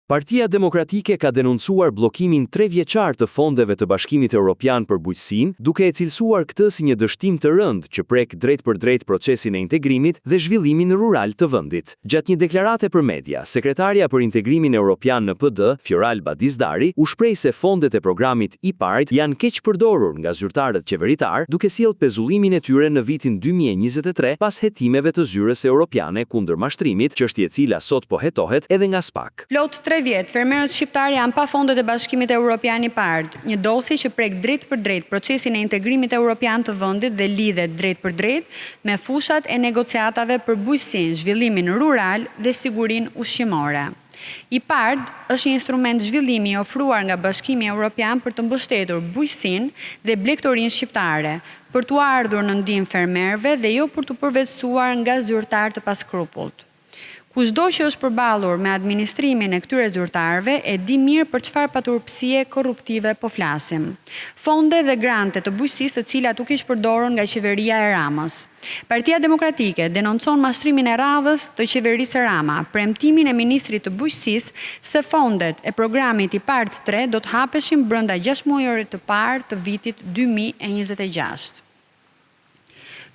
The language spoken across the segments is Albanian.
Partia Demokratike ka denoncuar bllokimin 3 vjeçar të fondeve të Bashkimit Evropian për bujqësinë, duke e cilësuar këtë si një dështim të rëndë që prek drejt për drejt procesin e integrimit dhe zhvillimin rural të vendit. Gjatë një deklarate për media, sekretarja për integrimin evropian në PD, Fioralba Dizdari, u shpreh se fondet e programit IPARD janë keq përdorur nga zyrtarët qeveritar, duke sjellë pezullimin e tyre në vitin 2023 pas hetimeve të zyrës europiane kundër mashtrimit, çështje e cila sot po hetohet edhe nga SPAK. Plot 3 vjet, fermerët shqiptar janë pa fondet e Bashkimit Evropian IPARD, një dosje që prek drejt për drejt procesin e integrimit evropian të vendit dhe lidhet drejt për drejt me fushat e negociatave për bujqësinë, zhvillimin rural dhe sigurinë ushqimore. IPARD është një instrument zhvillimi ofruar nga Bashkimi Evropian për të mbështetur bujqësinë dhe blegtorinë shqiptare, për t'u ardhur në ndihmë fermerëve dhe jo për t'u përvetësuar nga zyrtar të paskrupullt. Kushdo që është përballur me administrimin e këtyre zyrtarëve e di mirë për çfarë paturpsie korruptive po flasim. Fonde dhe grante të bujqësisë të cilat u kish përdorur nga qeveria e Ramës. Partia Demokratike denoncon mashtrimin e radhës të qeverisë Rama, premtimin e ministrit të bujqësisë se fondet e programit IPARD 3 do të hapeshin brenda 6 muajore të parë të vitit 2026.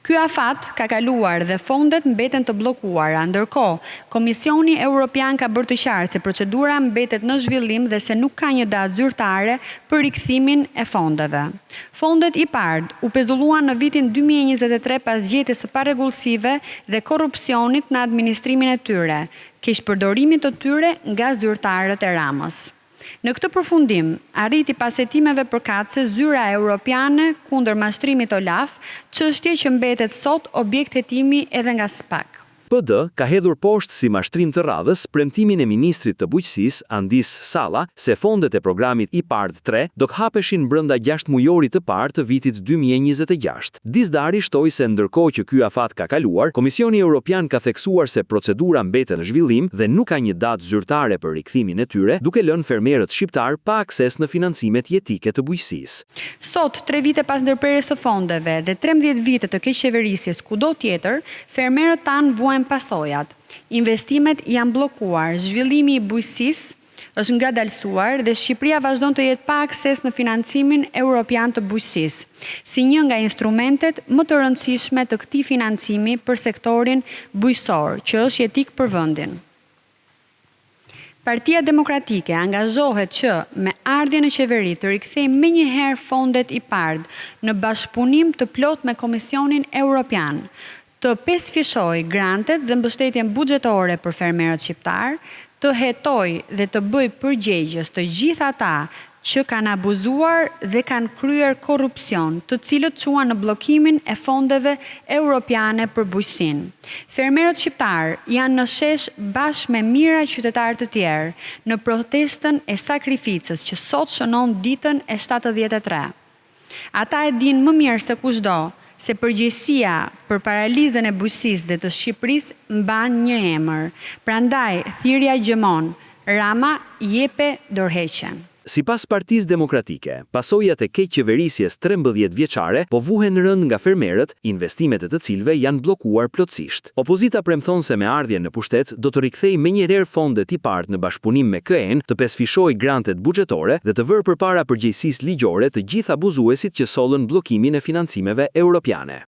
Ky afat ka kaluar dhe fondet mbeten të bllokuara, ndërkohë Komisioni Evropian ka bërë të qartë se procedura mbetet në zhvillim dhe se nuk ka një datë zyrtare për rikthimin e fondeve. Fondet IPARD u pezulluan në vitin 2023 pas gjetjes së parregullsive dhe korrupsionit në administrimin e tyre, keq përdorimit të tyre nga zyrtarët e Ramës. Në këtë përfundim, arriti pas hetimeve përkatëse zyra europiane kundër mashtrimit OLAF, çështje që mbetet sot objekt hetimi edhe nga SPAK. PD ka hedhur poshtë si mashtrim të radhës premtimin e ministrit të bujqësisë Andis Salla se fondet e programit IPARD 3 do të hapeshin brenda 6 muajorit të parë të vitit 2026. Dizdari shtoi se ndërkohë që ky afat ka kaluar, Komisioni Evropian ka theksuar se procedura mbetet në zhvillim dhe nuk ka një datë zyrtare për rikthimin e tyre, duke lënë fermerët shqiptar pa akses në financimet jetike të bujqësisë. Sot, 3 vite pas ndërprerjes së fondeve dhe 13 vite të keqeverisjes kudo tjetër, fermerët tanë vuajnë pasojat. Investimet janë bllokuar, zhvillimi i bujqësisë është ngadalësuar dhe Shqipëria vazhdon të jetë pa akses në financimin evropian të bujqësisë, si një nga instrumentet më të rëndësishme të këtij financimi për sektorin bujqësor, që është jetik për vendin. Partia Demokratike angazhohet që me ardhjen në qeveri të rikthejë menjëherë fondet IPARD në bashkëpunim të plot me Komisionin Evropian, të pesfishoj grantet dhe mbështetjen buxhetore për fermerët shqiptar, të hetoj dhe të bëj përgjegjës të gjithë ata që kanë abuzuar dhe kanë kryer korrupsion, të cilët çuan në bllokimin e fondeve europiane për bujqësinë. Fermerët shqiptar janë në shesh bashkë me mijëra qytetarë të tjerë në protestën e sakrificës që sot shënon ditën e 73. Ata e dinë më mirë se kushdo se përgjegjësia për paralizën e bujqësisë dhe të Shqipërisë mban një emër. Prandaj, thirrja gjemon, Rama jepe dorëheqjen. Sipas Partisë Demokratike, pasojat e keqeverisjes 13 vjeçare po vuhen rënd nga fermerët, investimet e të cilëve janë bllokuar plotësisht. Opozita premthon se me ardhjen në pushtet do të rikthejë menjëherë fondet IPARD në bashkëpunim me KN, të pesfishojë grantet buxhetore dhe të vërë përpara përgjegjësisë ligjore të gjithë abuzuesit që sollën bllokimin e financimeve europiane.